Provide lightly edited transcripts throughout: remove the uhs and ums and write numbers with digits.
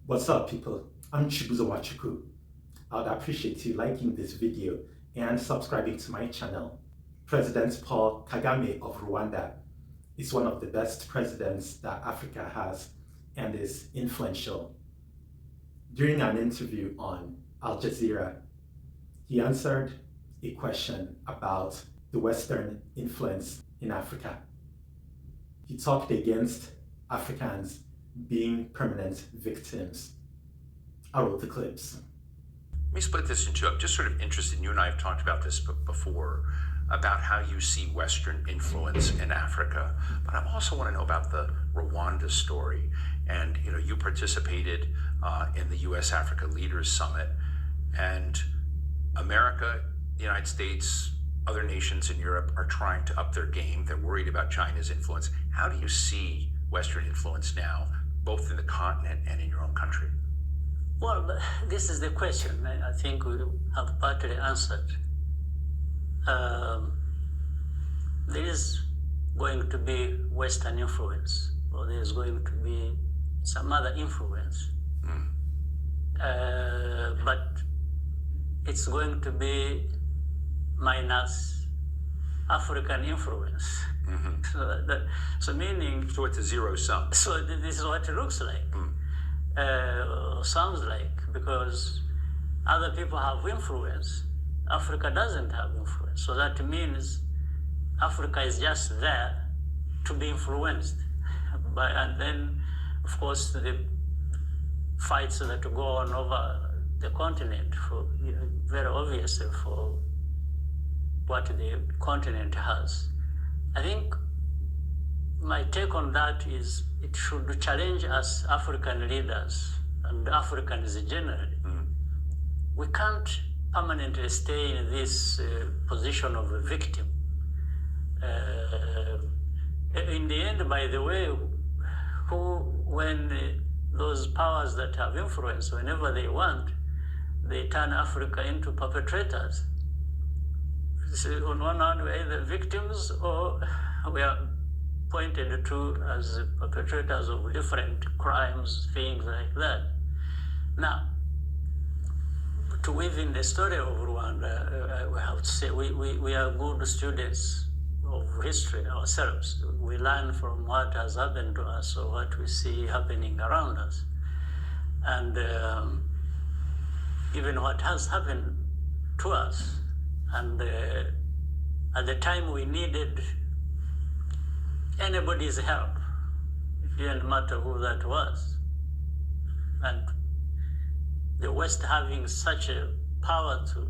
What's up, people? I'm Chibuzo Wachuku. I'd appreciate you liking this video and subscribing to my channel. President Paul Kagame of Rwanda is one of the best presidents that Africa has and is influential. During an interview on Al Jazeera, he answered a question about the Western influence in Africa. He talked against Africans being permanent victims. I wrote the clips. Let me split this in two. I'm just sort of interested, you and I have talked about this before, about how you see Western influence in Africa. But I also want to know about the Rwanda story. And you participated in the U.S.-Africa Leaders Summit. And America, the United States, other nations in Europe are trying to up their game. They're worried about China's influence. How do you see Western influence now, both in the continent and in your own country? Well, this is the question I think we have partly answered. There is going to be Western influence, or there is going to be some other influence. But it's going to be minus African influence. Mm-hmm. So meaning... So it's a zero sum. So this is what it looks like. Sounds like, because other people have influence. Africa doesn't have influence. So that means Africa is just there to be influenced. And then, of course, the fights that go on over the continent, for very obviously for what the continent has. I think my take on that is it should challenge us African leaders and Africans generally. We can't permanently stay in this position of a victim. In the end, by the way, when those powers that have influence, whenever they want, they turn Africa into perpetrators. So on one hand, we're either victims or we are pointed to as perpetrators of different crimes, things like that. Now, to weave in the story of Rwanda, we have to say we are good students of history ourselves. We learn from what has happened to us or what we see happening around us. And even what has happened to us. And at the time we needed anybody's help. It didn't matter who that was. And the West having such a power to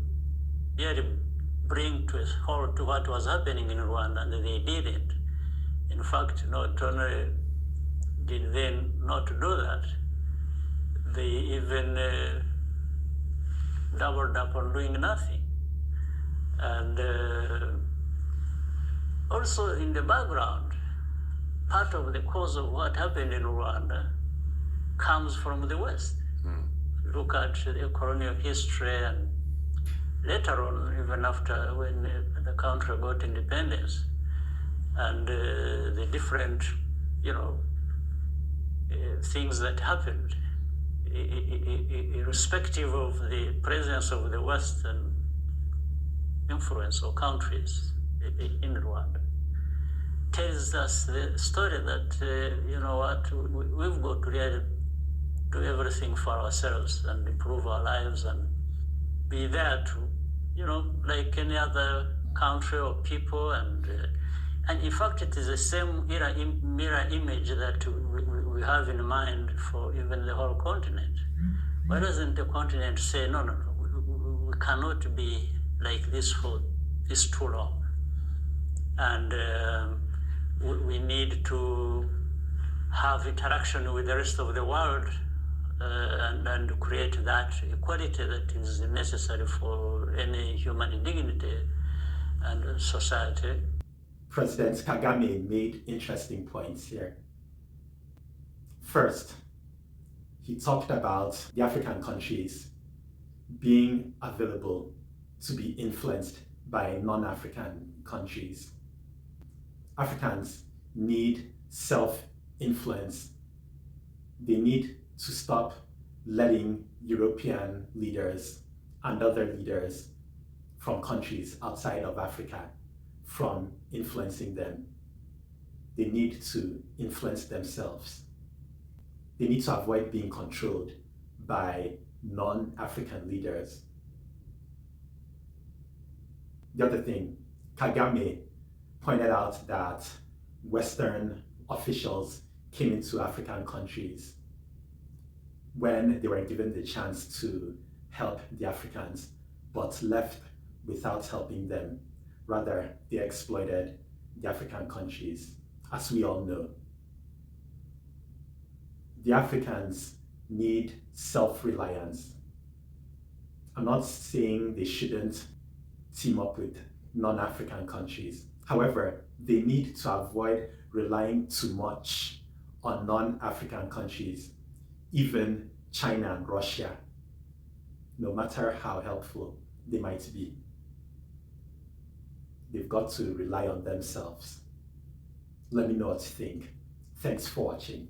really bring to a halt to what was happening in Rwanda, and they did it. In fact, not only did they not do that, they even doubled up on doing nothing. And also in the background, part of the cause of what happened in Rwanda comes from the West. If you look at the colonial history, and later on, even after when the country got independence, and the different, things that happened, irrespective of the presence of the Western influence or countries in Rwanda, tells us the story that, we've got to really do everything for ourselves and improve our lives and be there to, like any other country or people. And in fact, it is the same mirror image that we have in mind for even the whole continent. Why doesn't the continent say, no, we cannot be like this for this too long? And we need to have interaction with the rest of the world and create that equality that is necessary for any human dignity and society. President Kagame made interesting points here. First, he talked about the African countries being available to be influenced by non-African countries. Africans need self-influence. They need to stop letting European leaders and other leaders from countries outside of Africa from influencing them. They need to influence themselves. They need to avoid being controlled by non-African leaders. The other thing, Kagame pointed out that Western officials came into African countries when they were given the chance to help the Africans, but left without helping them. Rather, they exploited the African countries, as we all know. The Africans need self-reliance. I'm not saying they shouldn't team up with non-African countries. However, they need to avoid relying too much on non-African countries, even China and Russia, no matter how helpful they might be. They've got to rely on themselves. Let me know what you think. Thanks for watching.